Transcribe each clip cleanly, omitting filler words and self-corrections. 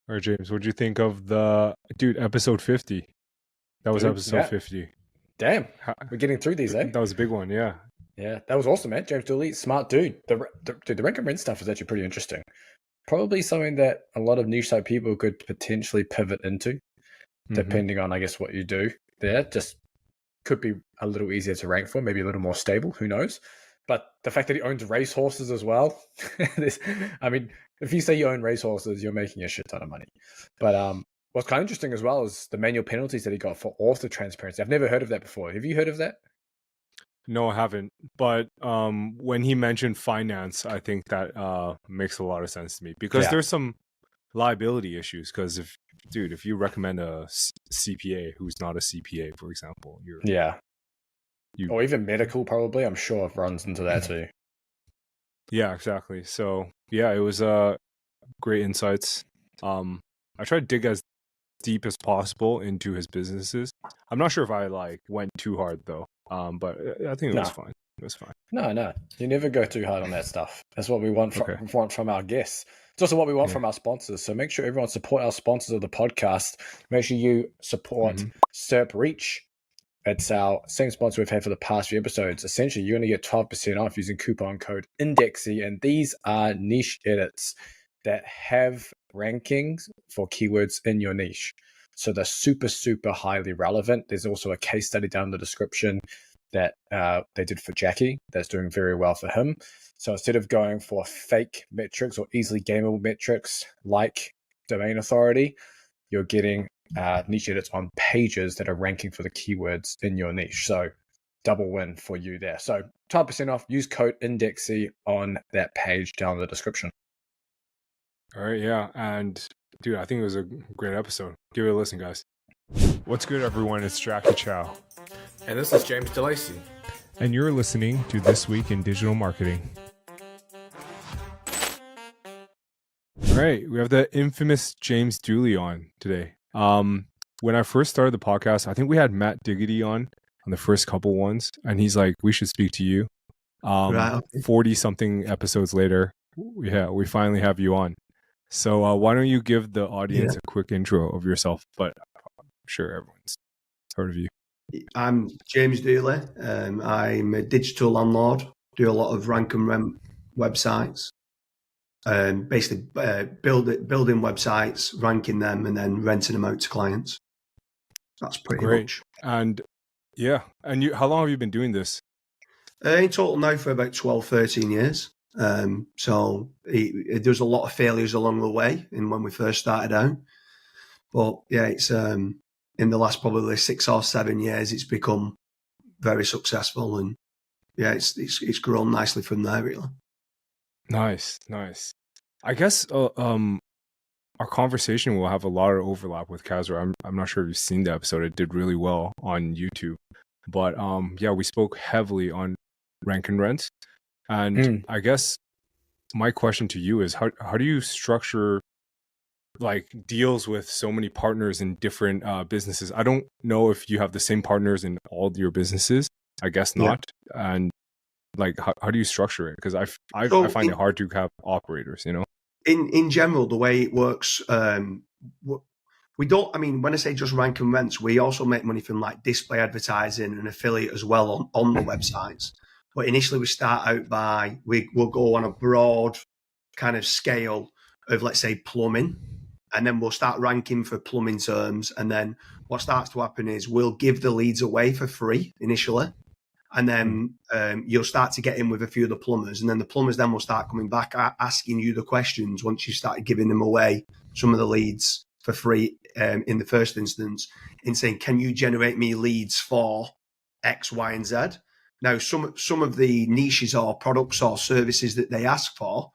All right, James, what'd you think of episode 50? That was episode 50. Damn, we're getting through these, eh? That was a big one, yeah. Yeah, that was awesome, man. James Dooley, smart dude. The rank and rent stuff is actually pretty interesting. Probably something that a lot of niche site people could potentially pivot into, depending on, I guess, what you do there. Just could be a little easier to rank for, maybe a little more stable, who knows? But the fact that he owns racehorses as well, I mean, if you say you own racehorses, you're making a shit ton of money. But what's kind of interesting as well is the manual penalties that he got for author transparency. I've never heard of that before. Have you heard of that? No, I haven't. But when he mentioned finance, I think that makes a lot of sense to me because there's some liability issues. Because if you recommend a CPA who's not a CPA, for example, or even medical, probably, I'm sure it runs into that too. Yeah, exactly. So yeah, it was great insights. I tried to dig as deep as possible into his businesses. I'm not sure if I went too hard though. But I think it was fine. It was fine. No, you never go too hard on that stuff. That's what we want from our guests. It's also what we want from our sponsors. So make sure everyone support our sponsors of the podcast. Make sure you support SERP Reach. It's our same sponsor we've had for the past few episodes. Essentially, you're going to get 12% off using coupon code Indexsy. And these are niche edits that have rankings for keywords in your niche. So they're super, super highly relevant. There's also a case study down in the description that they did for Jackie that's doing very well for him. So instead of going for fake metrics or easily gameable metrics like domain authority, you're getting niche edits on pages that are ranking for the keywords in your niche. So double win for you there. So 12% off, use code Indexsy on that page down in the description. All right, yeah. And dude, I think it was a great episode. Give it a listen, guys. What's good, everyone? It's Jackie Chow. And this is James DeLacy. And you're listening to This Week in Digital Marketing. All right, we have the infamous James Dooley on today. When I first started the podcast, I think we had Matt Diggity on the first couple ones, and he's like, we should speak to you. 40-something episodes later, we finally have you on. So why don't you give the audience a quick intro of yourself? But I'm sure everyone's heard of you. I'm James Dooley. I'm a digital landlord, do a lot of rank and rent websites. Basically building websites, ranking them, and then renting them out to clients. That's pretty much. And and how long have you been doing this? In total now for about 12, 13 years. So there's a lot of failures along the way in when we first started out. But yeah, it's in the last probably 6 or 7 years, it's become very successful, and yeah, it's grown nicely from there, really. Nice. I guess our conversation will have a lot of overlap with Kazra. I'm not sure if you've seen the episode. It did really well on YouTube. But we spoke heavily on rank and rent. And I guess my question to you is how do you structure deals with so many partners in different businesses? I don't know if you have the same partners in all your businesses. I guess not. Yeah. And how do you structure it? Because I find it hard to have operators, you know? In general, the way it works, we don't, I mean, when I say just rank and rents, we also make money from display advertising and affiliate as well on the websites. But initially we start out by, we'll go on a broad kind of scale of, let's say, plumbing, and then we'll start ranking for plumbing terms. And then what starts to happen is we'll give the leads away for free initially. And then you'll start to get in with a few of the plumbers, and then the plumbers then will start coming back asking you the questions once you started giving them away some of the leads for free in the first instance, in saying, can you generate me leads for X, Y, and Z? Now, some of the niches or products or services that they ask for,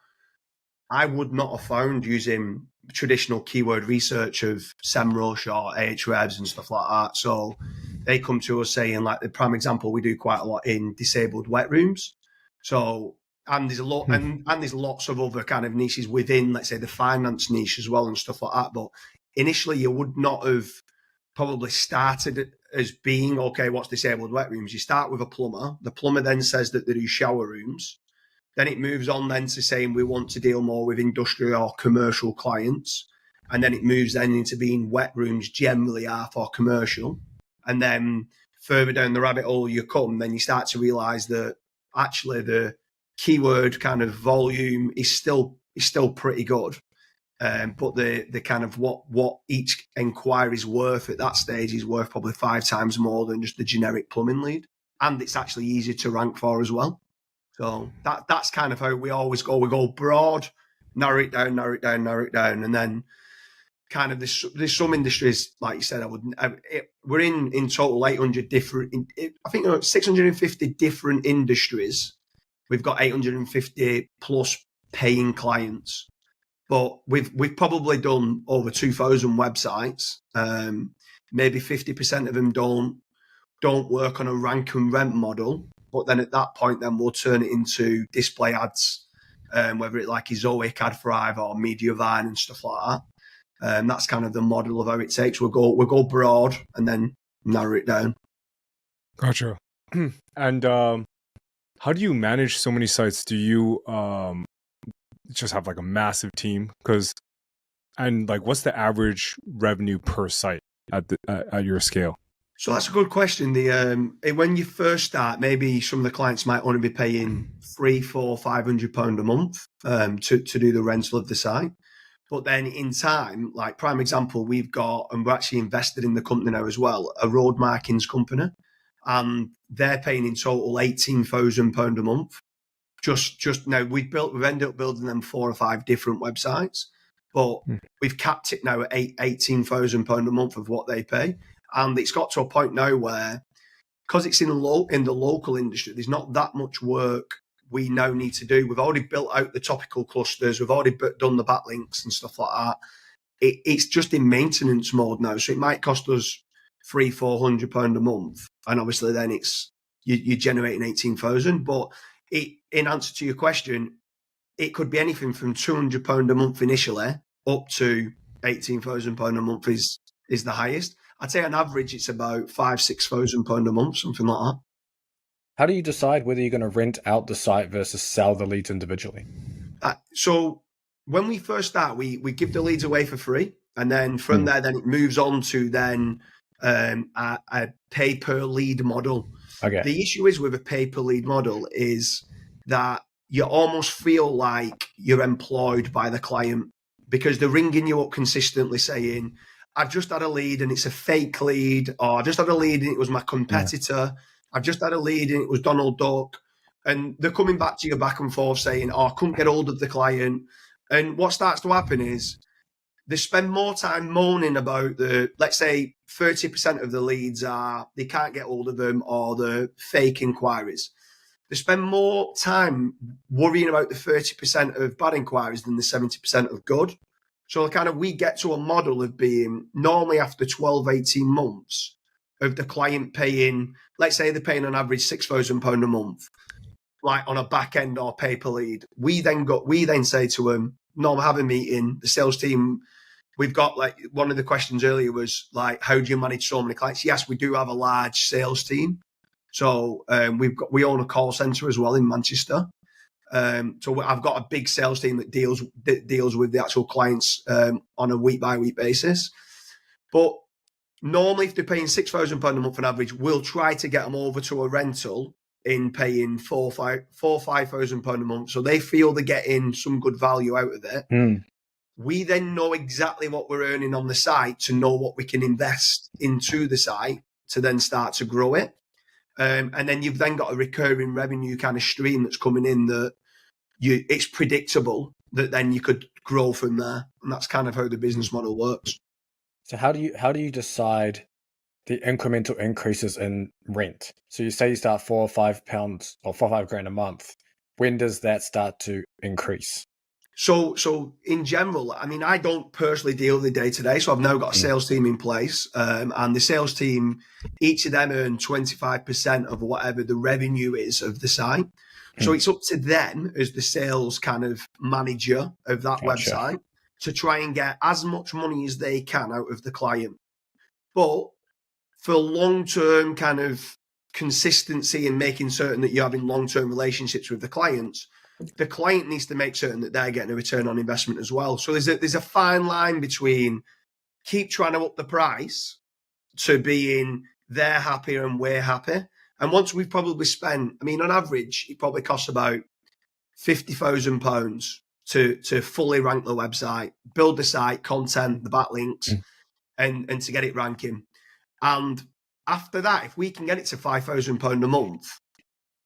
I would not have found using traditional keyword research of SEMrush or Ahrefs and stuff like that. So they come to us saying, the prime example, we do quite a lot in disabled wet rooms. So, and there's a lot, and there's lots of other kind of niches within, let's say, the finance niche as well and stuff like that. But initially, you would not have probably started as being, okay, what's disabled wet rooms? You start with a plumber. The plumber then says that they do shower rooms. Then it moves on then to saying we want to deal more with industrial or commercial clients. and then it moves then into being wet rooms generally are for commercial. And then further down the rabbit hole you come, then you start to realize that actually the keyword kind of volume is still pretty good. But the kind of what each inquiry is worth at that stage is worth probably 5 times more than just the generic plumbing lead. And it's actually easier to rank for as well. So that's kind of how we always go. We go broad, narrow it down, and then kind of there's some industries, like you said, we're in total 800 different, I think 650 different industries. We've got 850 plus paying clients, but we've probably done over 2,000 websites. Maybe 50% of them don't work on a rank and rent model. But then at that point, then we'll turn it into display ads, whether it like is Zoic, Ad5 or Mediavine and stuff like that. That's kind of the model of how it takes. We'll go broad and then narrow it down. Gotcha. And how do you manage so many sites? Do you just have like a massive team? And like, what's the average revenue per site at your scale? So that's a good question. When you first start, maybe some of the clients might only be paying £300, £400, £500 a month to do the rental of the site. But then in time, like prime example, we've got, and we're actually invested in the company now as well, a road markings company, and they're paying in total £18,000 a month. Just now, we've ended up building them 4 or 5 different websites, but we've capped it now at £18,000 a month of what they pay. And it's got to a point now where, because it's in the local industry, there's not that much work we now need to do. We've already built out the topical clusters. We've already done the backlinks and stuff like that. It's just in maintenance mode now. So it might cost us £300-400 a month. And obviously then you're generating 18,000. But in answer to your question, it could be anything from £200 a month initially up to £18,000 a month is the highest. I'd say on average, it's about £5,000-6,000 a month, something like that. How do you decide whether you're going to rent out the site versus sell the leads individually? So when we first start, we give the leads away for free. And then from there, then it moves on to then a pay per lead model. Okay. The issue is with a pay per lead model is that you almost feel like you're employed by the client because they're ringing you up consistently saying, I've just had a lead and it's a fake lead, or I just had a lead and it was my competitor. I've just had a lead and it was Donald Duck. And they're coming back to you back and forth saying, I couldn't get hold of the client. And what starts to happen is they spend more time moaning about let's say 30% of the leads they can't get hold of them or the fake inquiries. They spend more time worrying about the 30% of bad inquiries than the 70% of good. So we get to a model of being normally after 12, 18 months of the client paying, let's say they're paying on average £6,000 a month, like on a back end or pay per lead. We then say to them, no, we'll have a meeting. The sales team, we've got like one of the questions earlier was like, how do you manage so many clients? Yes, we do have a large sales team. So we own a call center as well in Manchester. So I've got a big sales team that deals with the actual clients on a week by week basis. But normally, if they're paying £6,000 a month on average, we'll try to get them over to a rental in paying £5,000 a month, so they feel they're getting some good value out of it. We then know exactly what we're earning on the site to know what we can invest into the site to then start to grow it. And then you've then got a recurring revenue kind of stream that's coming in that it's predictable that then you could grow from there. And that's kind of how the business model works. So how do you decide the incremental increases in rent? So you say you start £4 or £5 or £4-5 a month. When does that start to increase? So in general, I mean, I don't personally deal with the day-to-day, so I've now got a sales team in place, and the sales team, each of them earn 25% of whatever the revenue is of the site. So it's up to them as the sales kind of manager of that website to try and get as much money as they can out of the client. But for long-term kind of consistency and making certain that you're having long-term relationships with the clients, the client needs to make certain that they're getting a return on investment as well. So there's a fine line between keep trying to up the price to being they're happy and we're happy. And once we've probably spent, I mean, on average, it probably costs about £50,000 to fully rank the website, build the site, content, the backlinks, and to get it ranking. And after that, if we can get it to £5,000 a month,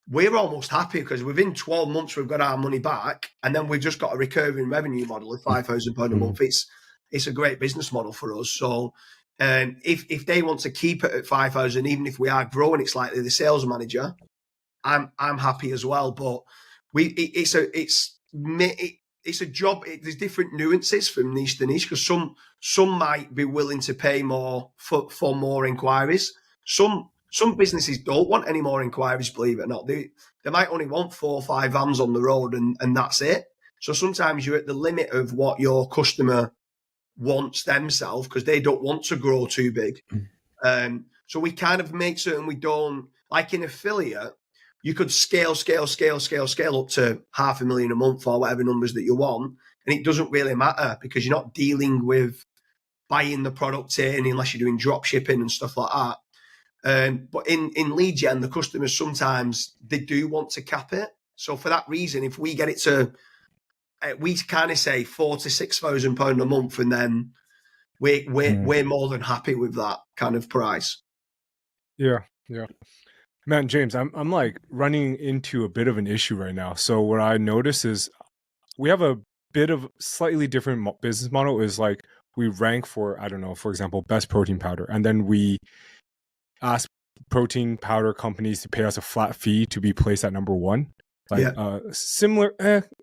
we're almost happy because within 12 months, we've got our money back. And then we've just got a recurring revenue model of £5,000 a month. It's a great business model for us. So if they want to keep it at 5,000, even if we are growing it slightly, the sales manager, I'm happy as well. But it's a job. There's different nuances from niche to niche because some might be willing to pay more for more inquiries. Some businesses don't want any more inquiries, believe it or not. They might only want 4 or 5 vans on the road and that's it. So sometimes you're at the limit of what your customer wants themselves because they don't want to grow too big. So we kind of make certain we don't, like in affiliate, you could scale up to 500,000 a month or whatever numbers that you want. And it doesn't really matter because you're not dealing with buying the product in unless you're doing drop shipping and stuff like that. But in lead gen, the customers sometimes they do want to cap it. So for that reason, if we get it to, we kind of say £4,000 to £6,000 a month, and then we're more than happy with that kind of price. Yeah. Man, James, I'm like running into a bit of an issue right now. So what I notice is we have a bit of slightly different business model. Is like we rank for, I don't know, for example, best protein powder, and then we ask protein powder companies to pay us a flat fee to be placed at number 1. Like similar,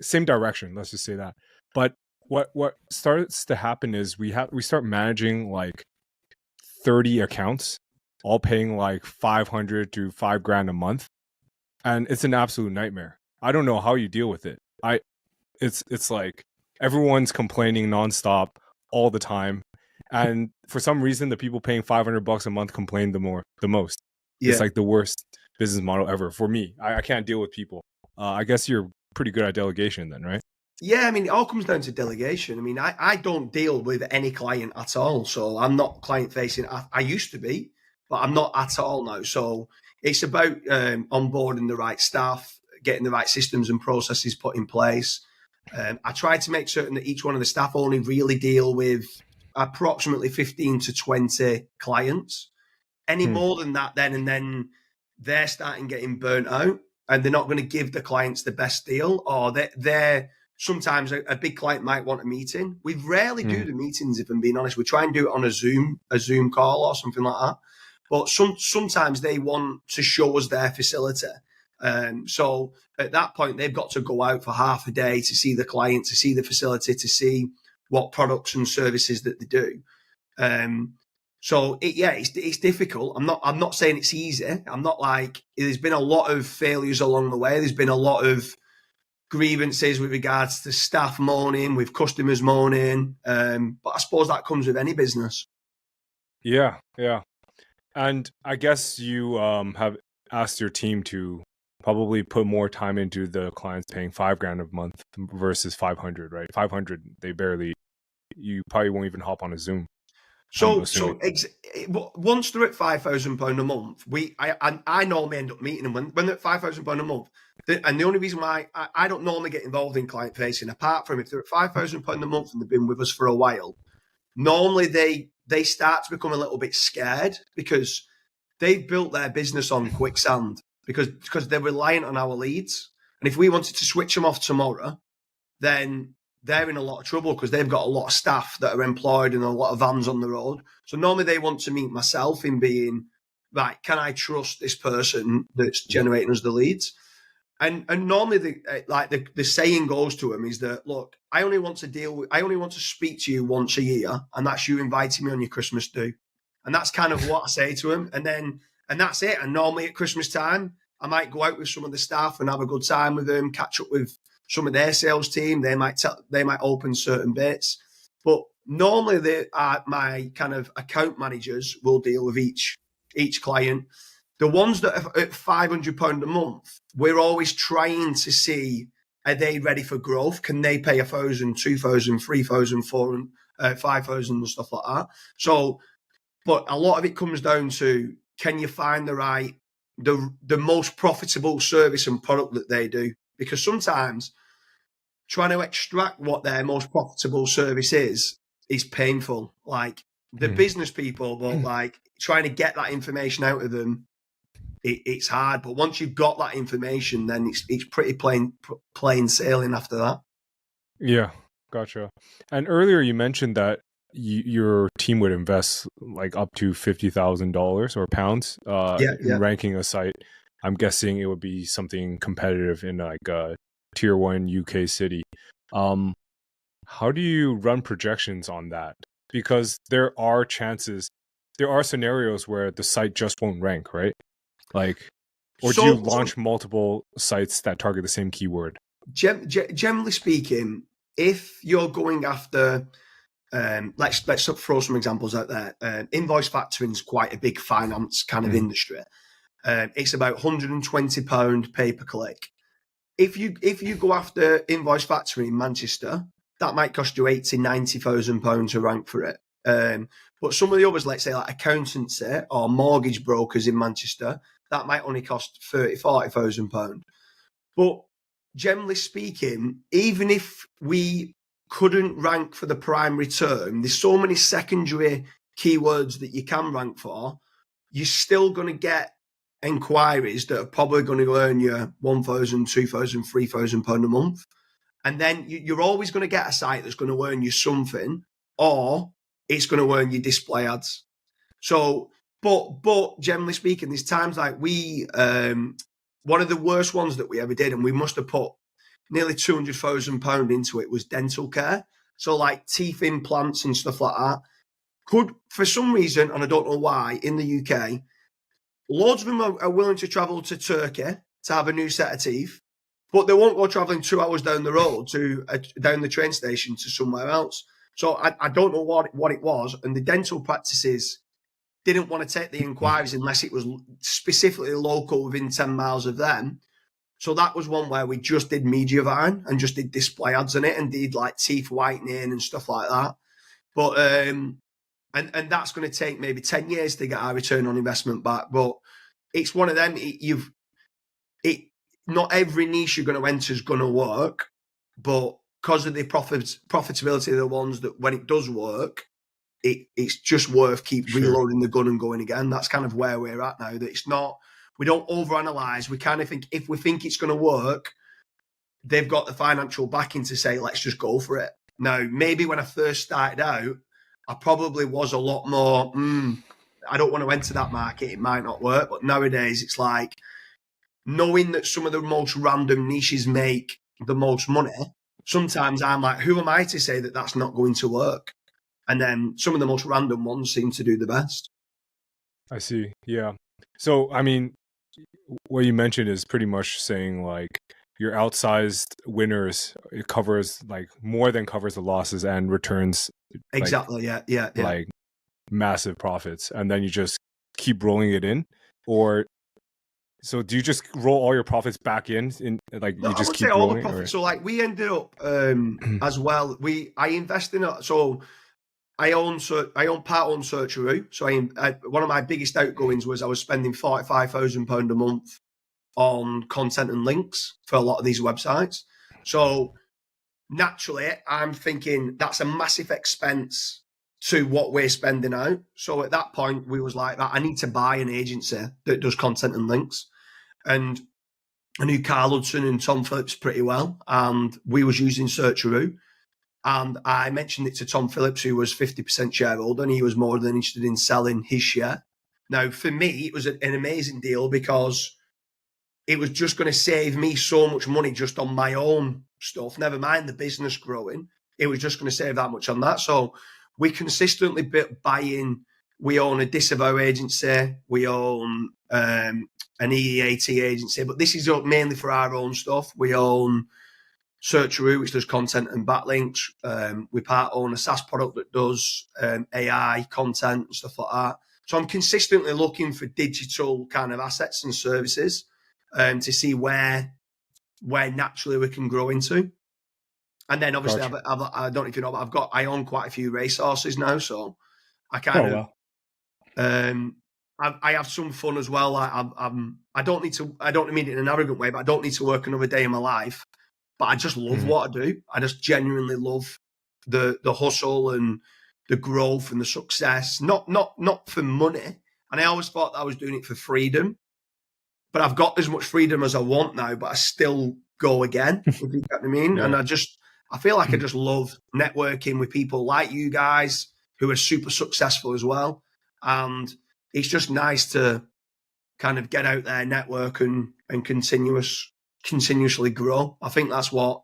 same direction. Let's just say that. But what starts to happen is we start managing like 30 accounts, all paying like $500 to $5,000 a month, and it's an absolute nightmare. I don't know how you deal with it. It's like everyone's complaining nonstop all the time, and for some reason, the people paying $500 a month complain the most. It's like the worst business model ever for me. I can't deal with people. I guess you're pretty good at delegation then, right? Yeah, I mean, it all comes down to delegation. I mean, I don't deal with any client at all. So I'm not client facing. I used to be, but I'm not at all now. So it's about onboarding the right staff, getting the right systems and processes put in place. I try to make certain that each one of the staff only really deal with approximately 15 to 20 clients. Any more than that, then they're starting getting burnt out. And they're not going to give the clients the best deal, or they're sometimes a big client might want a meeting. We rarely do the meetings, if I'm being honest. We try and do it on a Zoom call or something like that. But sometimes they want to show us their facility. So at that point, they've got to go out for half a day to see the client, to see the facility, to see what products and services that they do. So it's difficult. I'm not saying it's easy. I'm not like, there's been a lot of failures along the way. There's been a lot of grievances with regards to staff moaning, with customers moaning. But I suppose that comes with any business. Yeah. And I guess you have asked your team to probably put more time into the clients paying $5,000 a month versus 500, right? 500, you probably won't even hop on a Zoom. So once they're at £5,000 a month, I normally end up meeting them when they're at £5,000 a month. And the only reason why I don't normally get involved in client facing, apart from if they're at £5,000 a month and they've been with us for a while, normally they start to become a little bit scared because they've built their business on quicksand because they're reliant on our leads. And if we wanted to switch them off tomorrow, then they're in a lot of trouble because they've got a lot of staff that are employed and a lot of vans on the road. So normally they want to meet myself in being, right, can I trust this person that's generating us the leads? And normally the saying goes to them is that, look, I only want to speak to you once a year, and that's you inviting me on your Christmas do. And that's kind of what I say to them. And that's it. And normally at Christmas time, I might go out with some of the staff and have a good time with them, catch up with some of their sales team. They might open certain bits, but normally my kind of account managers will deal with each client. The ones that are at £500 a month, we're always trying to see are they ready for growth? Can they pay 1,000, 2,000, 3,000, 4,000, 5,000 and stuff like that? So, but a lot of it comes down to, can you find the most profitable service and product that they do? Because sometimes trying to extract what their most profitable service is painful. Like the business people, but like trying to get that information out of them, it's hard. But once you've got that information, then it's pretty plain sailing after that. Yeah, gotcha. And earlier you mentioned that your team would invest like up to $50,000 or pounds in ranking a site. I'm guessing it would be something competitive in like a tier 1 UK city. How do you run projections on that? Because there are scenarios where the site just won't rank, right? Like, or do you launch multiple sites that target the same keyword? Generally speaking, if you're going after, let's throw some examples out there. Invoice factoring is quite a big finance kind of industry. It's about £120 pay per click. If you go after invoice factoring in Manchester, that might cost you £80,000-90,000 to rank for it. But some of the others, let's say like accountancy or mortgage brokers in Manchester, that might only cost £30,000-40,000. But generally speaking, even if we couldn't rank for the primary term, there's so many secondary keywords that you can rank for, you're still going to get inquiries that are probably going to earn you £1,000, £2,000, £3,000 a month. And then you're always going to get a site that's going to earn you something, or it's going to earn you display ads. So, but generally speaking, there's times like one of the worst ones that we ever did, and we must have put nearly £200,000 into it, was dental care. So like teeth implants and stuff like that. Could, for some reason, and I don't know why, in the UK, loads of them are willing to travel to Turkey to have a new set of teeth, but they won't go travelling 2 hours down the road down the train station to somewhere else. So I don't know what it was, and the dental practices didn't want to take the inquiries unless it was specifically local within 10 miles of them. So that was one where we just did media buying and just did display ads on it and did like teeth whitening and stuff like that. But and that's going to take maybe 10 years to get our return on investment back. But it's one of them. Not every niche you're going to enter is going to work, but because of the profitability of the ones that when it does work, it's just worth reloading the gun and going again. That's kind of where we're at now. That it's not, we don't overanalyze. We kind of think if we think it's going to work, they've got the financial backing to say, let's just go for it. Now, maybe when I first started out, I probably was a lot more, I don't want to enter that market. It might not work. But nowadays it's like knowing that some of the most random niches make the most money. Sometimes I'm like, who am I to say that that's not going to work? And then some of the most random ones seem to do the best. I see. Yeah. So, I mean, what you mentioned is pretty much saying like your outsized winners, it covers like more than covers the losses and returns. Exactly. Like, yeah. Like massive profits. And then you just keep rolling it in, or so do you just roll all your profits back in like you just keep rolling? All the profits. So like we ended up as well. I invest in it. So I own part-owned Searcheroo. So one of my biggest outgoings was I was spending £45,000 a month on content and links for a lot of these websites. So naturally, I'm thinking that's a massive expense to what we're spending out. So at that point, we was like, I need to buy an agency that does content and links. And I knew Carl Hudson and Tom Phillips pretty well, and we was using Searcheroo. And I mentioned it to Tom Phillips, who was 50% shareholder, and he was more than interested in selling his share. Now, for me, it was an amazing deal because it was just going to save me so much money just on my own stuff, never mind the business growing. It was just going to save that much on that. So we consistently buy in. We own a disavow agency. We own an EEAT agency, but this is mainly for our own stuff. We own Searcheroo, which does content and backlinks. We part own a SaaS product that does AI content and stuff like that. So I'm consistently looking for digital kind of assets and services to see where where naturally we can grow into. And then obviously, Gotcha. I don't know if you know, but I own quite a few racehorses now, so I I have some fun as well. I don't mean it in an arrogant way, but I don't need to work another day in my life. But I just love what I do. I just genuinely love the hustle and the growth and the success. Not for money. And I always thought that I was doing it for freedom. But I've got as much freedom as I want now, but I still go again, if you get what I mean. Yeah. And I feel like I just love networking with people like you guys who are super successful as well. And it's just nice to kind of get out there, network and continuously grow. I think that's what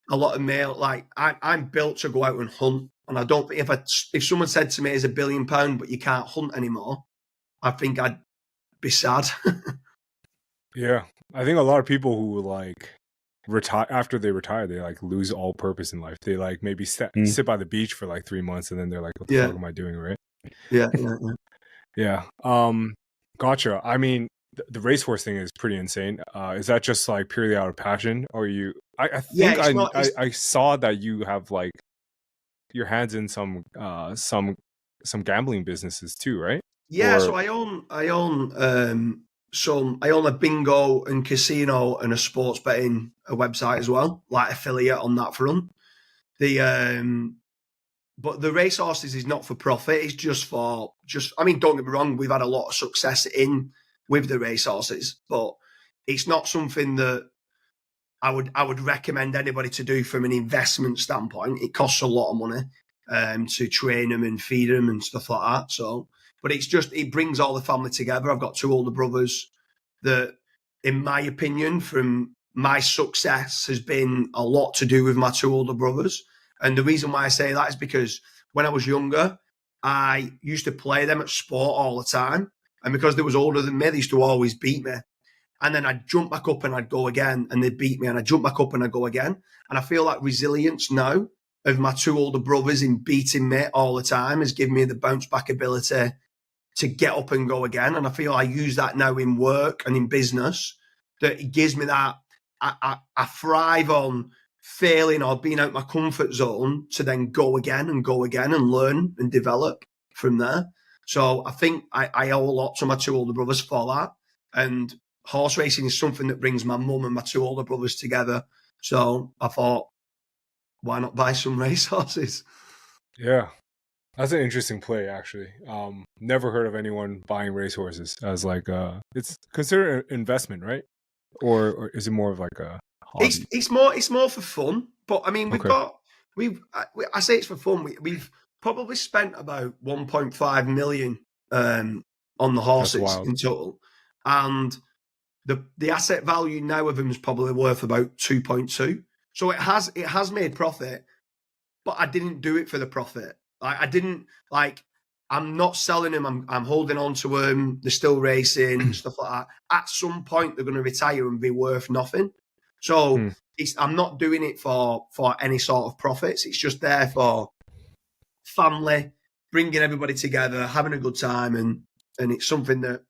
a lot of male, like I'm built to go out and hunt. And I don't think if someone said to me, "It's £1 billion, but you can't hunt anymore," I think I'd be sad. Yeah. I think a lot of people who like retire after they retire, they like lose all purpose in life. They like maybe sit by the beach for like 3 months and then they're like, what the fuck am I doing, right? Yeah. Gotcha. I mean, the racehorse thing is pretty insane. Is that just like purely out of passion, or you? I think I saw that you have like your hands in some gambling businesses too, right? Yeah. So I own a bingo and casino and a sports betting website as well, like affiliate on that front. But the racehorses is not for profit. It's just I mean, don't get me wrong, we've had a lot of success with the racehorses, but it's not something that I would recommend anybody to do from an investment standpoint. It costs a lot of money to train them and feed them and stuff like that. So, but it brings all the family together. I've got 2 older brothers that, in my opinion, from my success has been a lot to do with my 2 older brothers. And the reason why I say that is because when I was younger, I used to play them at sport all the time. And because they was older than me, they used to always beat me. And then I'd jump back up and I'd go again, and they'd beat me, and I'd jump back up and I'd go again. And I feel like resilience now of my 2 older brothers in beating me all the time has given me the bounce back ability to get up and go again. And I feel I use that now in work and in business, that it gives me that I thrive on failing or being out my comfort zone to then go again and learn and develop from there. So I think I owe a lot to my 2 older brothers for that. And horse racing is something that brings my mum and my 2 older brothers together. So I thought, why not buy some racehorses? Yeah. That's an interesting play, actually. Never heard of anyone buying racehorses as like it's considered an investment, right? Or is it more of like a hobby? It's more for fun. But I mean, I say it's for fun. We've probably spent about 1.5 million on the horses in total, and the asset value now of them is probably worth about 2.2. So it has made profit, but I didn't do it for the profit. I'm not selling them. I'm holding on to them. They're still racing and stuff like that. At some point, they're going to retire and be worth nothing. So I'm not doing it for any sort of profits. It's just there for family, bringing everybody together, having a good time, and it's something that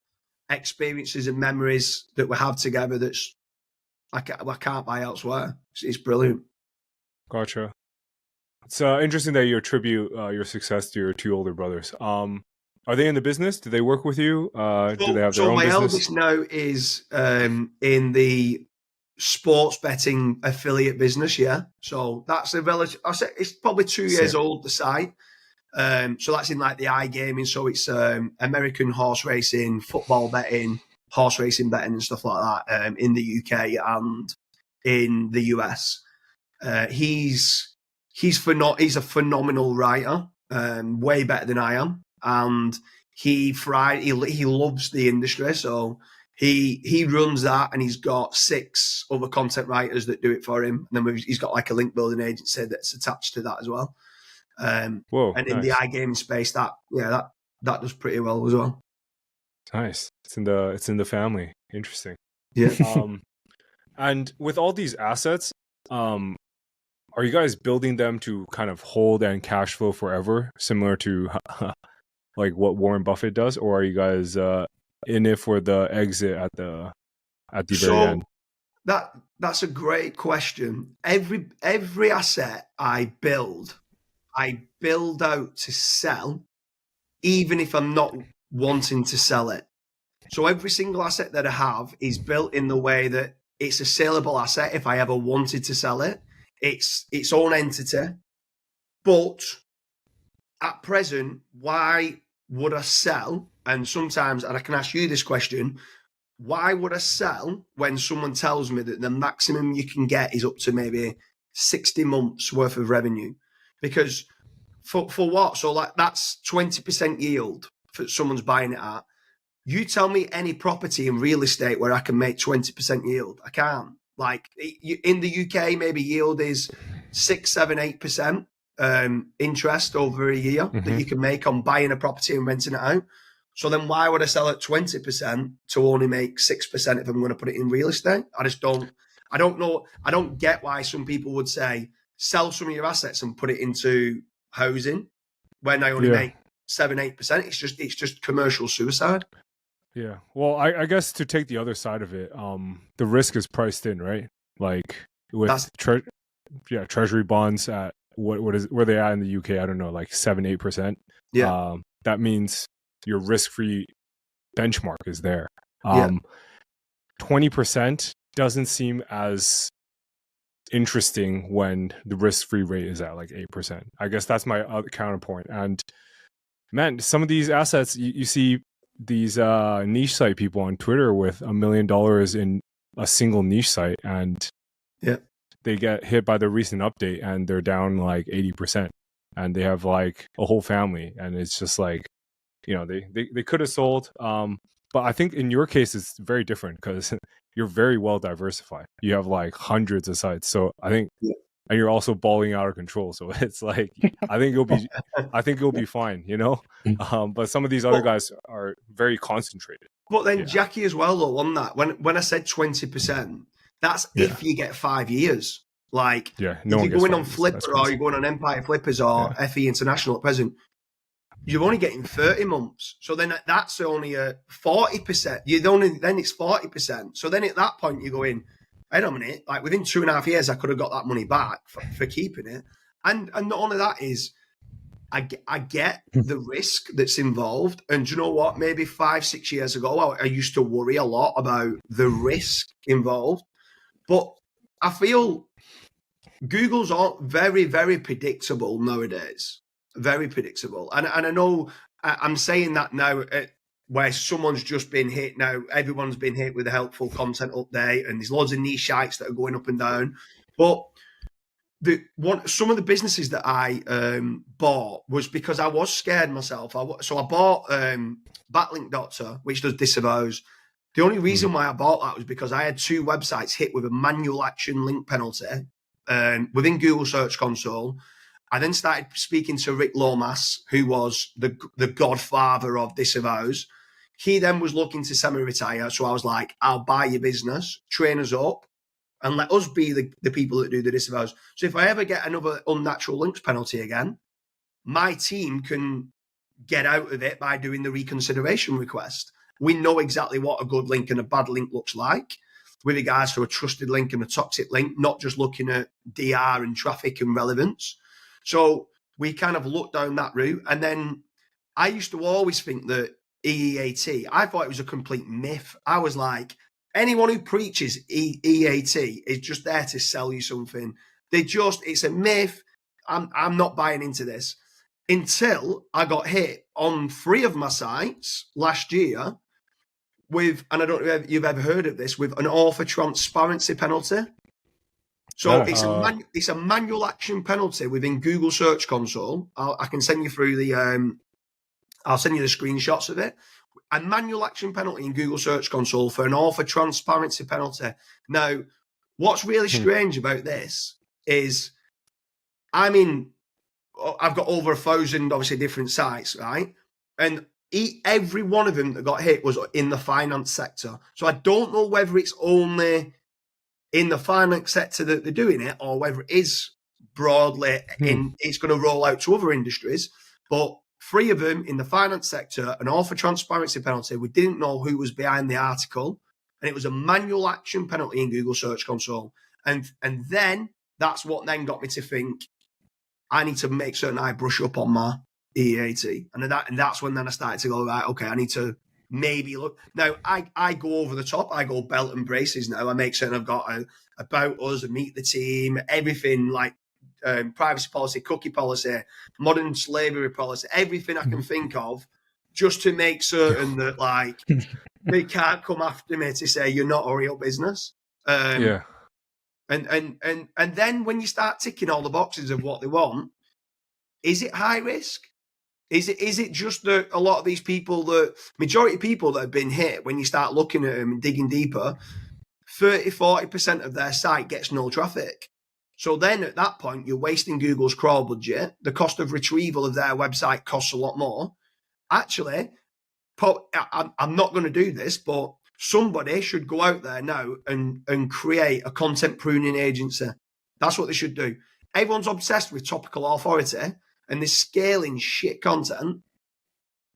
experiences and memories that we have together that's I can't buy elsewhere. It's brilliant. Gotcha. It's interesting that you attribute your success to your 2 older brothers. Are they in the business? Do they work with you? Do they have their own business? So my eldest now is in the sports betting affiliate business, yeah. So that's a relative. I say it's probably 2 years old, the site. So that's in like the iGaming. So it's American horse racing, football betting, horse racing betting, and stuff like that in the UK and in the US. He's a phenomenal writer, way better than I am, and he loves the industry. So he runs that, and he's got 6 other content writers that do it for him. And then he's got like a link building agency that's attached to that as well. And nice. In the iGaming space, that does pretty well as well. Nice. It's in the family. Interesting. Yeah. And with all these assets, are you guys building them to kind of hold and cash flow forever, similar to like what Warren Buffett does, or are you guys in it for the exit at the very end? That's a great question. Every asset I build out to sell, even if I'm not wanting to sell it. So every single asset that I have is built in the way that it's a saleable asset if I ever wanted to sell it. It's its own entity. But at present, why would I sell? And sometimes, and I can ask you this question, why would I sell when someone tells me that the maximum you can get is up to maybe 60 months worth of revenue? Because for what? So like that's 20% yield for someone's buying it at. You tell me any property in real estate where I can make 20% yield. I can't. Like in the UK, maybe yield is 6, 7, 8% interest over a year that you can make on buying a property and renting it out. So then why would I sell at 20% to only make 6% if I'm going to put it in real estate? I don't know. I don't get why some people would say, sell some of your assets and put it into housing when I only make 7, 8%. It's just commercial suicide. Yeah. Well, I guess to take the other side of it, the risk is priced in, right? Like with treasury bonds at where they at in the UK? I don't know, like 7, 8%. Yeah. That means your risk-free benchmark is there. 20% doesn't seem as interesting when the risk-free rate is at like 8%. I guess that's my other counterpoint. And man, some of these assets, you see these niche site people on Twitter with $1 million in a single niche site, and they get hit by the recent update and they're down like 80%, and they have like a whole family, and it's just like, you know, they could have sold. But I think in your case it's very different because you're very well diversified. You have like hundreds of sites, so I think. And you're also balling out of control, so it's like I think it'll be fine, you know. But some of these other guys are very concentrated. But then Jackie as well, though, on that when I said 20%, that's if you get 5 years. Like if you're going on Flipper or you're going on Empire Flippers or FE International at present, you're only getting 30 months. So then that's only a 40%. Then it's 40%. So then at that point you go in. Wait a minute, like within 2.5 years, I could have got that money back for keeping it. And not only that is, I get the risk that's involved. And do you know what? Maybe 5, 6 years ago, I used to worry a lot about the risk involved. But I feel Google's all very, very predictable nowadays. Very predictable. And I know I'm saying that now where someone's just been hit. Now everyone's been hit with a helpful content update, and there's loads of niche sites that are going up and down. But some of the businesses that I bought was because I was scared myself. So I bought Backlink Doctor, which does disavows. The only reason why I bought that was because I had 2 websites hit with a manual action link penalty within Google Search Console. I then started speaking to Rick Lomas, who was the godfather of disavows. He then was looking to semi-retire. So I was like, I'll buy your business, train us up, and let us be the people that do the disavows. So if I ever get another unnatural links penalty again, my team can get out of it by doing the reconsideration request. We know exactly what a good link and a bad link looks like with regards to a trusted link and a toxic link, not just looking at DR and traffic and relevance. So we kind of looked down that route. And then I used to always think that EEAT, I thought it was a complete myth. I was like, anyone who preaches EEAT is just there to sell you something. It's a myth. I'm not buying into this. Until I got hit on 3 of my sites last year with, and I don't know if you've ever heard of this, with an author transparency penalty. So it's a manual action penalty within Google Search Console. I can send you through I'll send you the screenshots of it. A manual action penalty in Google Search Console for an author transparency penalty. Now, what's really strange about this is, I've got over 1,000, obviously, different sites, right? And every one of them that got hit was in the finance sector. So I don't know whether it's only in the finance sector that they're doing it, or whether it is broadly it's going to roll out to other industries. But 3 of them in the finance sector, an author transparency penalty. We didn't know who was behind the article. And it was a manual action penalty in Google Search Console. And then that's what then got me to think, I need to make certain I brush up on my EAT. And that's when then I started to go, right, okay, I need to maybe look. Now, I go over the top. I go belt and braces now. I make certain I've got a about us, a meet the team, everything like privacy policy, cookie policy, modern slavery policy, everything I can think of, just to make certain that like they can't come after me to say you're not a real business. And then when you start ticking all the boxes of what they want, is it high risk? Is it just that a lot of these people, the majority of people that have been hit, when you start looking at them and digging deeper, 30-40% of their site gets no traffic. So then at that point, you're wasting Google's crawl budget. The cost of retrieval of their website costs a lot more. Actually, I'm not going to do this, but somebody should go out there now and create a content pruning agency. That's what they should do. Everyone's obsessed with topical authority and they're scaling shit content.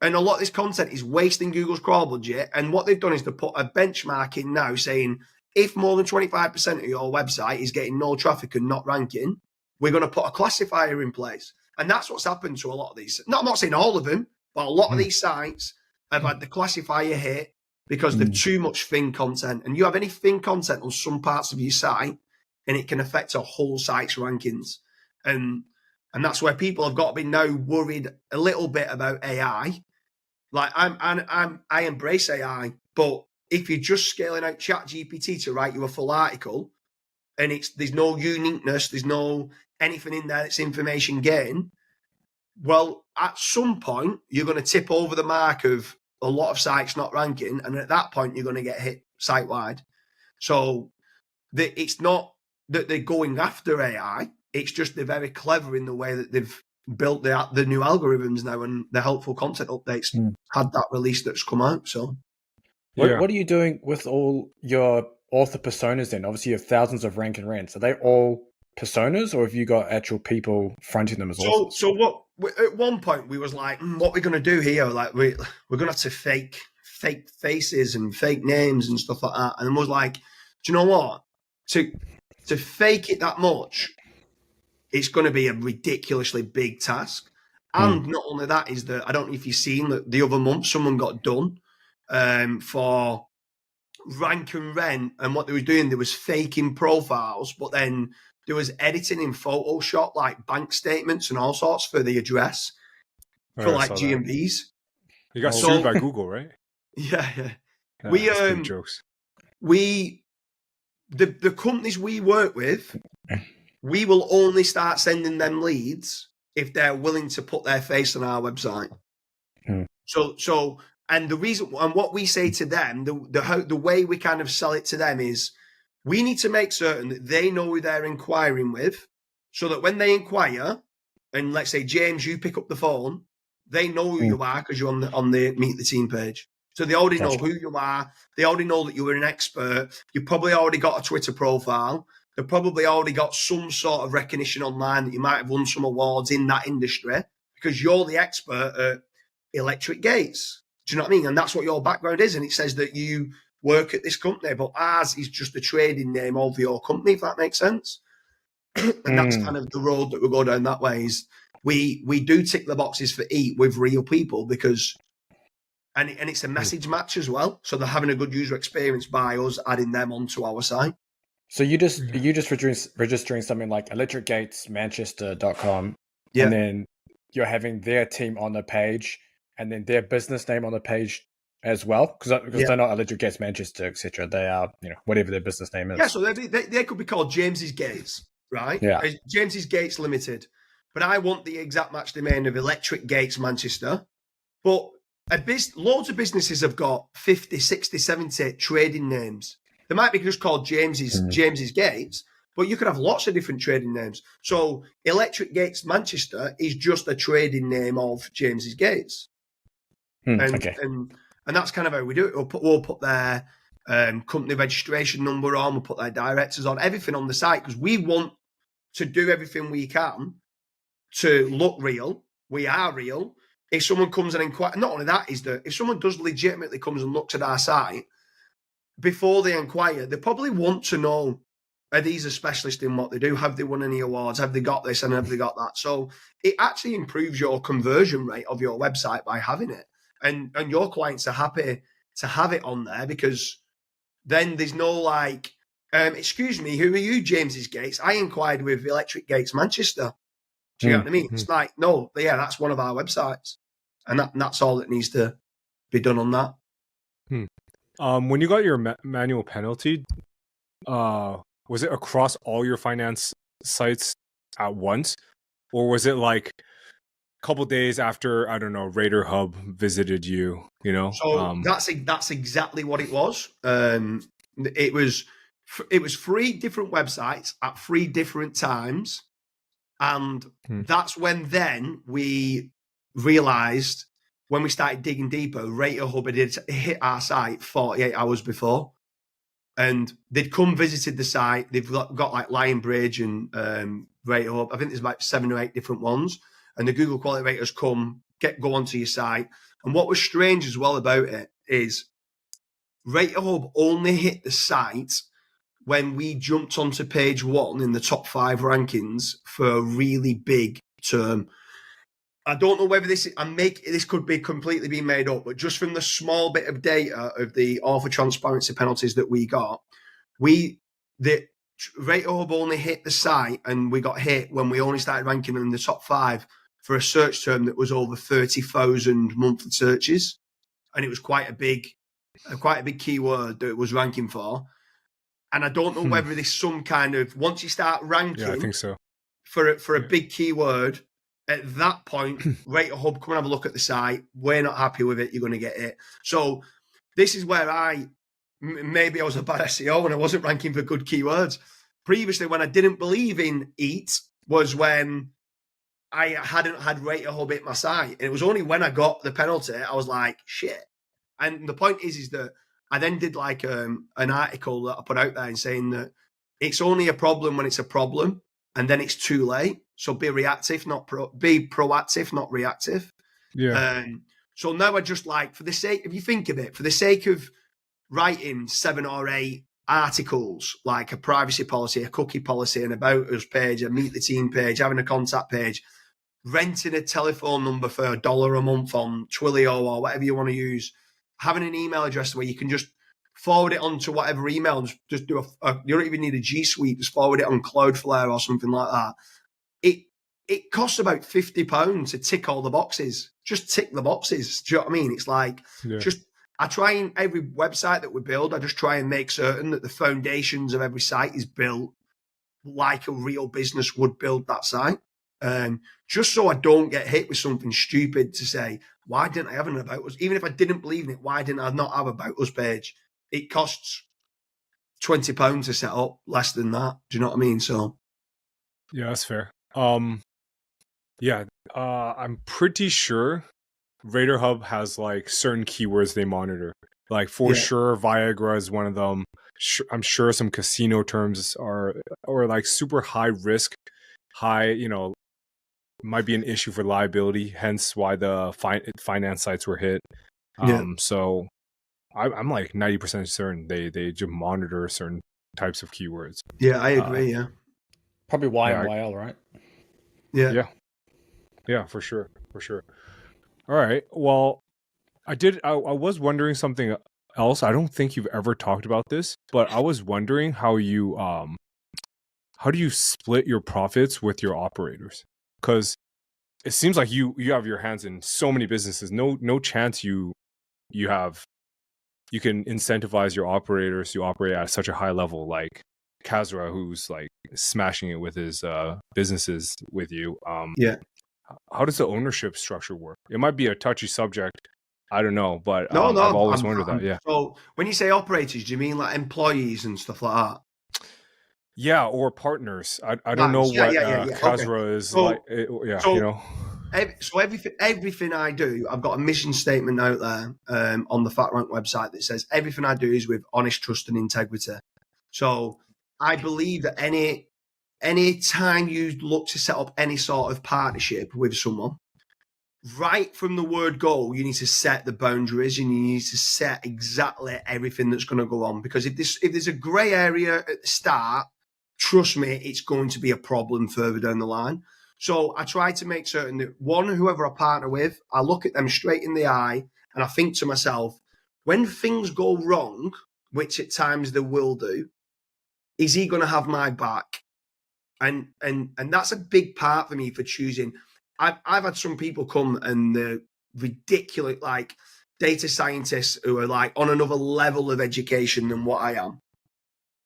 And a lot of this content is wasting Google's crawl budget. And what they've done is to put a benchmark in now saying, if more than 25% of your website is getting no traffic and not ranking, we're going to put a classifier in place. And that's what's happened to a lot of these. I'm not saying all of them, but a lot of these sites have had the classifier hit because they've too much thin content. And you have any thin content on some parts of your site, and it can affect a whole site's rankings. And that's where people have got to be now worried a little bit about AI. Like I embrace AI, but if you're just scaling out ChatGPT to write you a full article, and there's no uniqueness, there's no anything in there that's information gain, well, at some point you're going to tip over the mark of a lot of sites not ranking, and at that point you're going to get hit site wide. So it's not that they're going after AI; it's just they're very clever in the way that they've built the new algorithms now, and the helpful content updates had that release that's come out. So. What are you doing with all your author personas then? Obviously, you have thousands of rank and rants. Are they all personas, or have you got actual people fronting them as authors? So what? At one point, we was like, what we're going to do here? Like, we're going to have to fake faces and fake names and stuff like that. And I was like, do you know what? To fake it that much, it's going to be a ridiculously big task. And not only that is that, I don't know if you've seen that the other month someone got done for rank and rent, and what they were doing, they was faking profiles, but then there was editing in Photoshop, like bank statements and all sorts for the address for like GMVs. You got sued by Google, right? Yeah. Jokes. The companies we work with, we will only start sending them leads if they're willing to put their face on our website. So. And the reason, and what we say to them, the way we kind of sell it to them is, we need to make certain that they know who they're inquiring with, so that when they inquire, and let's say, James, you pick up the phone, they know who you are because you're on the Meet the Team page. So they already know who you are. They already know that you're an expert. You probably already got a Twitter profile. They've probably already got some sort of recognition online that you might have won some awards in that industry because you're the expert at electric gates. Do you know what I mean? And that's what your background is. And it says that you work at this company, but ours is just a trading name of your company, if that makes sense. And that's kind of the road that we go down that way. Is we do tick the boxes for eat with real people because, and it's a message match as well. So they're having a good user experience by us adding them onto our site. So you just registering something like electricgatesmanchester.com, yeah. And then you're having their team on the page, and then their business name on the page as well, because they're not Electric Gates Manchester, etc. They are, whatever their business name is. Yeah, so they could be called James's Gates, right? Yeah, James's Gates Limited. But I want the exact match domain of Electric Gates Manchester. But loads of businesses have got 50, 60, 70 trading names. They might be just called James's Gates, but you could have lots of different trading names. So Electric Gates Manchester is just a trading name of James's Gates. And that's kind of how we do it. We'll put their company registration number on, we'll put their directors on, everything on the site, because we want to do everything we can to look real. We are real. If someone comes and inquires, not only that, is that if someone does legitimately comes and looks at our site, before they inquire, they probably want to know, are these a specialist in what they do? Have they won any awards? Have they got this and have they got that? So it actually improves your conversion rate of your website by having it. And your clients are happy to have it on there, because then there's no like, excuse me, who are you, James's Gates? I inquired with Electric Gates Manchester. Do you get what I mean? It's like, no, yeah, that's one of our websites. And that's all that needs to be done on that. When you got your manual penalty, was it across all your finance sites at once? Or was it like a couple days after, I don't know, Raider Hub visited you, you know? So that's exactly what it was. It was 3 different websites at 3 different times. And that's when then we realized, when we started digging deeper, Raider Hub had hit our site 48 hours before. And they'd come visited the site. They've got like Lion Bridge and Raider Hub. I think there's like 7 or 8 different ones. And the Google quality raters go onto your site. And what was strange as well about it is Raider Hub only hit the site when we jumped onto page 1 in the top 5 rankings for a really big term. I don't know whether this could be completely being made up, but just from the small bit of data of the author transparency penalties that we got, the Raider Hub only hit the site, and we got hit when we only started ranking in the top 5 for a search term that was over 30,000 monthly searches, and it was quite a big keyword that it was ranking for. And I don't know whether there's some kind of, once you start ranking, I think so, for a big keyword, at that point, Raider Hub, come and have a look at the site. We're not happy with it. You're going to get it. So this is where maybe I was a bad SEO and I wasn't ranking for good keywords. Previously, when I didn't believe in EAT, was when I hadn't had Raider Hub hit my site. And it was only when I got the penalty, I was like, shit. And the point is that I then did like an article that I put out there and saying that it's only a problem when it's a problem, and then it's too late. So be reactive, be proactive, not reactive. Yeah. So now I just like, for the sake, if you think of it, for the sake of writing 7 or 8 articles, like a privacy policy, a cookie policy, an about us page, a meet the team page, having a contact page, renting a telephone number for $1 a month on Twilio or whatever you want to use, having an email address where you can just forward it on to whatever email, just do you don't even need a G Suite, just forward it on Cloudflare or something like that. It costs about £50 to tick all the boxes. Just tick the boxes. Do you know what I mean? It's like, I try and every website that we build, I just try and make certain that the foundations of every site is built like a real business would build that site. Just so I don't get hit with something stupid to say, why didn't I have an About Us? Even if I didn't believe in it, why didn't I not have an About Us page? It costs £20 to set up, less than that. Do you know what I mean? So, yeah, that's fair. I'm pretty sure Raider Hub has like certain keywords they monitor. Like for sure, Viagra is one of them. I'm sure some casino terms are, or like super high risk, might be an issue for liability. Hence why the finance sites were hit. So I'm like 90% certain they just monitor certain types of keywords. Yeah, I agree. Probably YMYL, right? Yeah, for sure. All right. Well, I was wondering something else. I don't think you've ever talked about this, but I was wondering how do you split your profits with your operators? Because it seems like you have your hands in so many businesses. No chance you can incentivize your operators to operate at such a high level, like Kazra, who's like smashing it with his businesses with you. How does the ownership structure work? It might be a touchy subject. I don't know, but I've always wondered that. Yeah. So when you say operators, do you mean like employees and stuff like that? Yeah, or partners. I don't know what Kazra is like. So everything I do, I've got a mission statement out there on the FatRank website that says everything I do is with honest trust and integrity. So I believe that any time you look to set up any sort of partnership with someone, right from the word go, you need to set the boundaries and you need to set exactly everything that's going to go on. Because if there's a grey area at the start, trust me, it's going to be a problem further down the line. So I try to make certain that whoever I partner with, I look at them straight in the eye and I think to myself, when things go wrong, which at times they will do, is he going to have my back? And that's a big part for me for choosing. I've had some people come and they're ridiculous, like data scientists who are like on another level of education than what I am.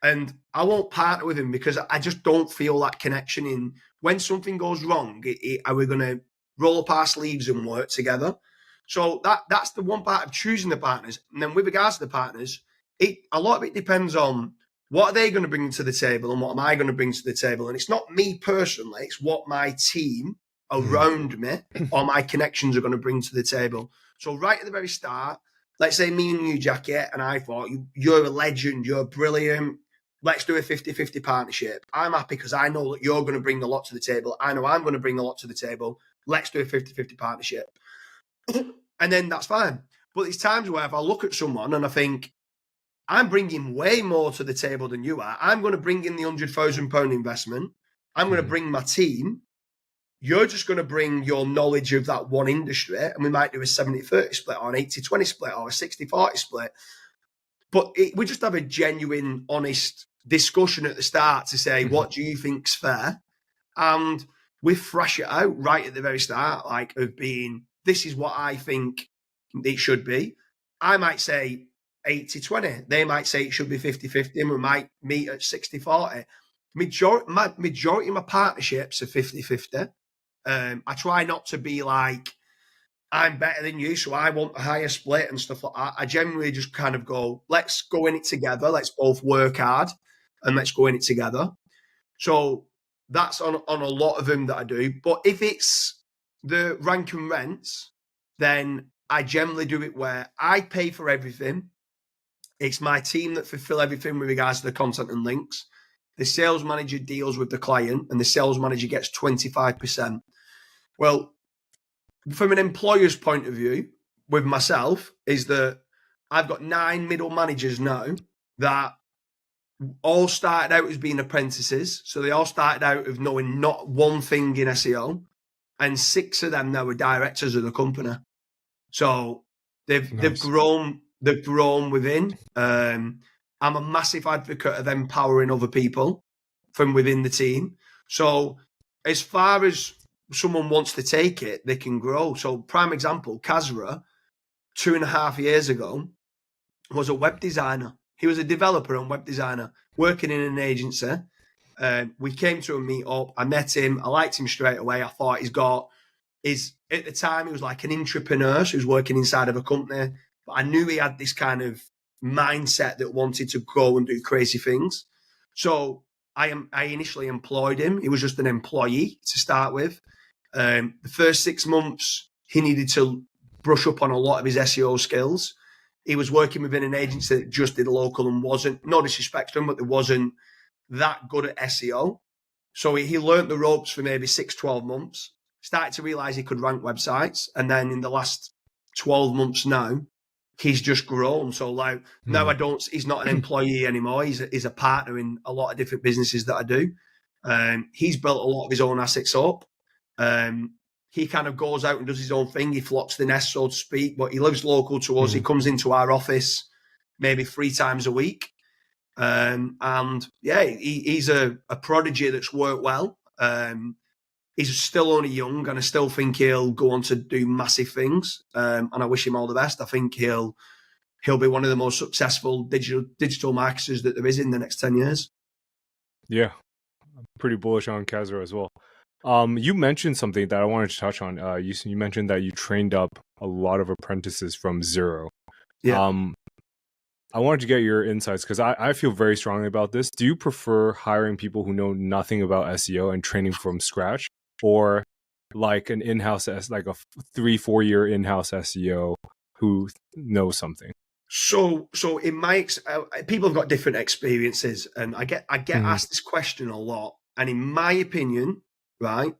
And I won't partner with him because I just don't feel that connection in when something goes wrong. Are we going to roll up our sleeves and work together? So that's the one part of choosing the partners. And then with regards to the partners, a lot of it depends on what are they going to bring to the table and what am I going to bring to the table. And it's not me personally, it's what my team around me or my connections are going to bring to the table. So right at the very start, let's say me and you, Jackie, and I thought, you're a legend, you're brilliant. Let's do a 50-50 partnership. I'm happy because I know that you're going to bring a lot to the table. I know I'm going to bring a lot to the table. Let's do a 50-50 partnership. And then that's fine. But there's times where if I look at someone and I think, I'm bringing way more to the table than you are. I'm going to bring in the £100,000 investment. I'm going to bring my team. You're just going to bring your knowledge of that one industry, and we might do a 70-30 split or an 80-20 split or a 60-40 split. But we just have a genuine, honest discussion at the start to say, what do you think's fair? And we thrash it out right at the very start, like of being, this is what I think it should be. I might say 80-20. They might say it should be 50-50, and we might meet at 60-40. Majority of my partnerships are 50-50. I try not to be like, I'm better than you, so I want a higher split and stuff like that. I generally just kind of go, let's go in it together. Let's both work hard and let's go in it together. So that's on a lot of them that I do. But if it's the rank and rents, then I generally do it where I pay for everything. It's my team that fulfill everything with regards to the content and links. The sales manager deals with the client and the sales manager gets 25%. Well, from an employer's point of view, with myself, is that I've got 9 middle managers now that all started out as being apprentices. So they all started out of knowing not one thing in SEO. And 6 of them now are directors of the company. So they've grown within. I'm a massive advocate of empowering other people from within the team. So as far as someone wants to take it, they can grow. So prime example, Kazra, 2.5 years ago, was a web designer. He was a developer and web designer working in an agency. We came to a meet up. I met him. I liked him straight away. I thought at the time, he was like an entrepreneur. So he was working inside of a company. But I knew he had this kind of mindset that wanted to go and do crazy things. So I initially employed him. He was just an employee to start with. The first 6 months, he needed to brush up on a lot of his SEO skills. He was working within an agency that just did local and wasn't, no disrespect to him, but it wasn't that good at SEO. So he learned the ropes for maybe 6-12 months, started to realize he could rank websites. And then in the last 12 months now, he's just grown. So like now he's not an employee anymore. He's a partner in a lot of different businesses that I do. He's built a lot of his own assets up. He kind of goes out and does his own thing. He flocks the nest, so to speak, but he lives local to us. He comes into our office maybe 3 times a week. And yeah, he's a prodigy that's worked well. He's still only young, and I still think he'll go on to do massive things. And I wish him all the best. I think he'll be one of the most successful digital marketers that there is in the next 10 years. Yeah, I'm pretty bullish on Kazra as well. You mentioned something that I wanted to touch on. You mentioned that you trained up a lot of apprentices from zero. Yeah. I wanted to get your insights because I feel very strongly about this. Do you prefer hiring people who know nothing about SEO and training from scratch, or like an in-house, like a 3-4 year in-house SEO who knows something? So in my people have got different experiences, and I get asked this question a lot. And in my opinion, right,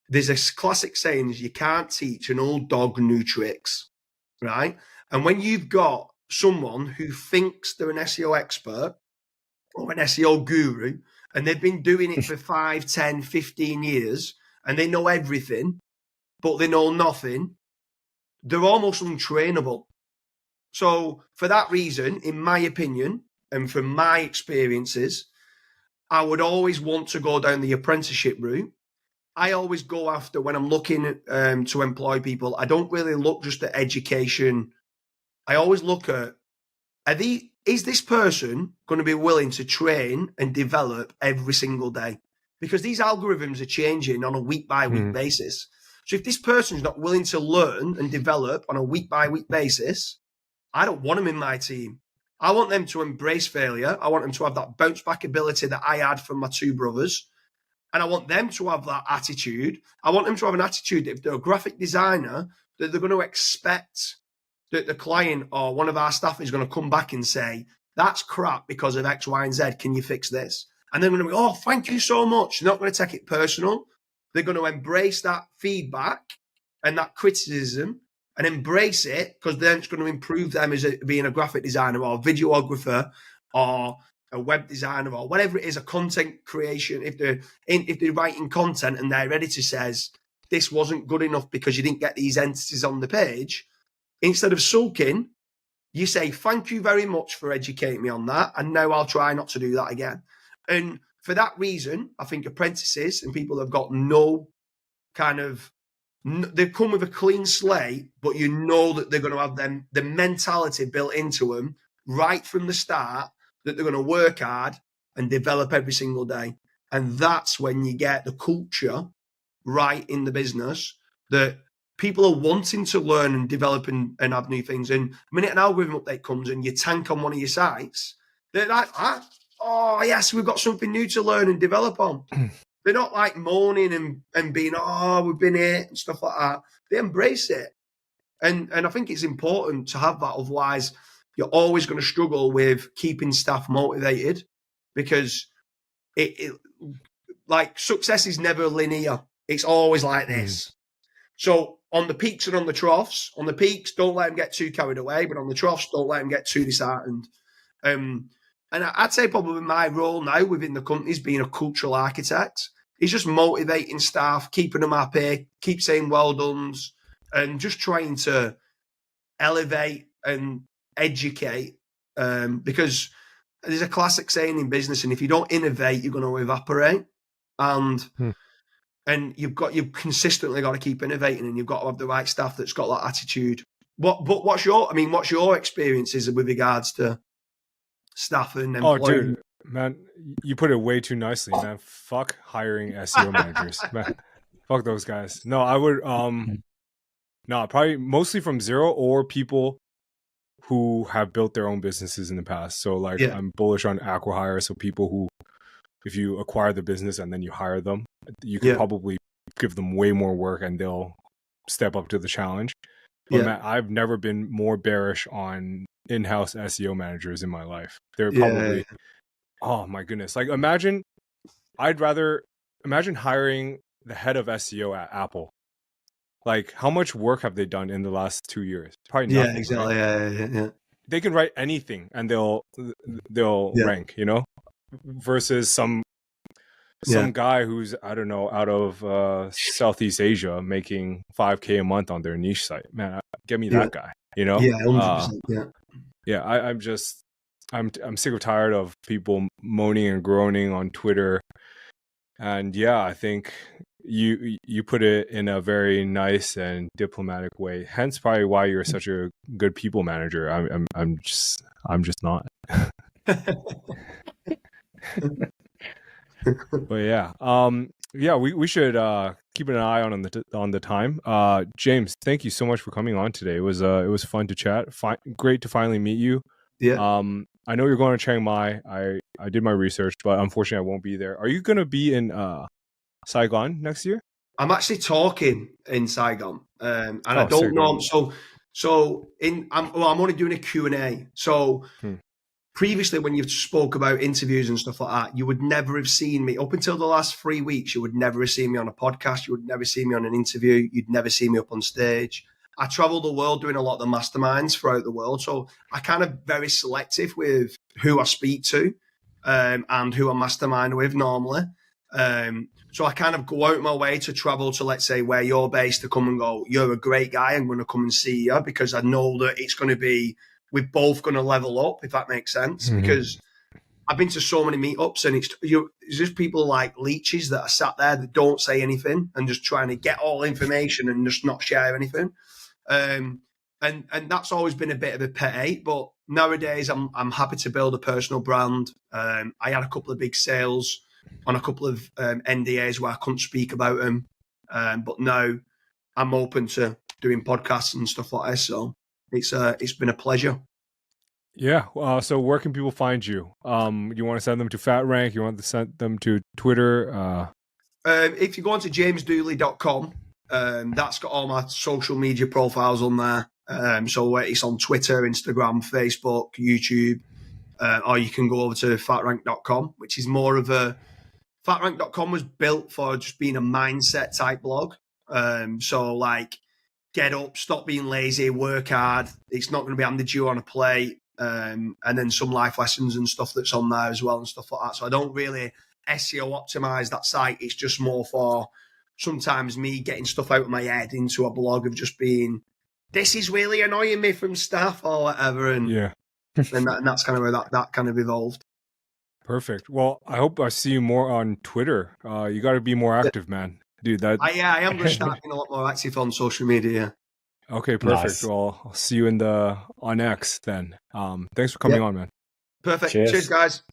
there's a classic saying is you can't teach an old dog new tricks, right? And when you've got someone who thinks they're an SEO expert or an SEO guru, and they've been doing it for 5, 10, 15 years, and they know everything, but they know nothing, they're almost untrainable. So for that reason, in my opinion, and from my experiences, I would always want to go down the apprenticeship route. I always go after, when I'm looking to employ people, I don't really look just at education. I always look at, is this person going to be willing to train and develop every single day? Because these algorithms are changing on a week-by-week basis. So if this person's not willing to learn and develop on a week-by-week basis, I don't want them in my team. I want them to embrace failure. I want them to have that bounce-back ability that I had from my two brothers. And I want them to have that attitude. I want them to have an attitude that if they're a graphic designer, that they're going to expect that the client or one of our staff is going to come back and say, that's crap because of X, Y, and Z. Can you fix this? And they're going to be, oh, thank you so much. They're not going to take it personal. They're going to embrace that feedback and that criticism and embrace it, because then it's going to improve them as being a graphic designer or a videographer or a web designer or whatever it is, a content creation. If they're writing content and their editor says, this wasn't good enough because you didn't get these entities on the page, instead of sulking, you say, thank you very much for educating me on that, and now I'll try not to do that again. And for that reason, I think apprentices and people have got no kind of, they come with a clean slate, but you know that they're going to have the mentality built into them right from the start, that they're going to work hard and develop every single day. And that's when you get the culture right in the business, that people are wanting to learn and develop and have new things. And the minute an algorithm update comes and you tank on one of your sites, they're like, oh, yes, we've got something new to learn and develop on. They're not like moaning and being, oh, we've been here and stuff like that. They embrace it. And I think it's important to have that. Otherwise, you're always going to struggle with keeping staff motivated, because it like success is never linear. It's always like this. So on the peaks and on the troughs, don't let them get too carried away, but on the troughs, don't let them get too disheartened. And I'd say probably my role now within the company is being a cultural architect. It's just motivating staff, keeping them happy, keep saying well done, and just trying to elevate and educate. Because there's a classic saying in business, and if you don't innovate, you're going to evaporate. And you've consistently got to keep innovating, and you've got to have the right staff that's got that attitude. What's your experiences with regards to staff and employment? Oh, dude, man, you put it way too nicely, man. Fuck hiring SEO managers, man. Fuck those guys. No, I would, probably mostly from zero, or people who have built their own businesses in the past. So like, I'm bullish on acqui-hire. So people who, if you acquire the business and then you hire them, you can probably give them way more work and they'll step up to the challenge. But Matt, I've never been more bearish on in-house SEO managers in my life. They're probably, oh my goodness. Like imagine hiring the head of SEO at Apple. Like how much work have they done in the last 2 years? Probably nothing. Yeah, exactly. Right? Yeah. They can write anything and they'll rank, versus some guy who's, I don't know, out of Southeast Asia making $5,000 a month on their niche site. Man, get me that guy, Yeah, 100%, I'm sick of tired of people moaning and groaning on Twitter. And I think you put it in a very nice and diplomatic way. Hence probably why you're such a good people manager. I'm just not. But we should keep an eye on the time. James, thank you so much for coming on today. It was fun to chat. Great to finally meet you. I know you're going to Chiang Mai. I did my research, but unfortunately I won't be there. Are you going to be in Saigon next year? I'm actually talking in Saigon, and I don't know. So I'm only doing a Q&A. So previously when you spoke about interviews and stuff like that, you would never have seen me up until the last 3 weeks. You would never have seen me on a podcast. You would never see me on an interview. You'd never see me up on stage. I travel the world doing a lot of the masterminds throughout the world. So I kind of very selective with who I speak to and who I mastermind with normally. So I kind of go out my way to travel to, let's say, where you're based to come and go, you're a great guy, I'm going to come and see you, because I know that it's going to be, we're both going to level up, if that makes sense. Mm-hmm. Because I've been to so many meetups and it's just people like leeches that are sat there that don't say anything and just trying to get all information and just not share anything. And that's always been a bit of a pet hate, but nowadays I'm happy to build a personal brand. I had a couple of big sales on a couple of NDAs where I couldn't speak about them, but now I'm open to doing podcasts and stuff like this. So it's been a pleasure. Yeah. So where can people find you? You want to send them to FatRank? You want to send them to Twitter? If you go onto jamesdooley.com, that's got all my social media profiles on there. So it's on Twitter, Instagram, Facebook, YouTube, or you can go over to fatrank.com, which is more of a... FatRank.com was built for just being a mindset type blog. So like, get up, stop being lazy, work hard. It's not going to be handed to you on a plate. And then some life lessons and stuff that's on there as well and stuff like that. So I don't really SEO optimize that site. It's just more for sometimes me getting stuff out of my head into a blog of just being, this is really annoying me from staff or whatever. And yeah, and that's kind of where that kind of evolved. Perfect. Well, I hope I see you more on Twitter. You got to be more active, man. Dude, I am going to start being a lot more active on social media. Okay, perfect. Nice. Well, I'll see you on X then. Thanks for coming on, man. Perfect. Cheers guys.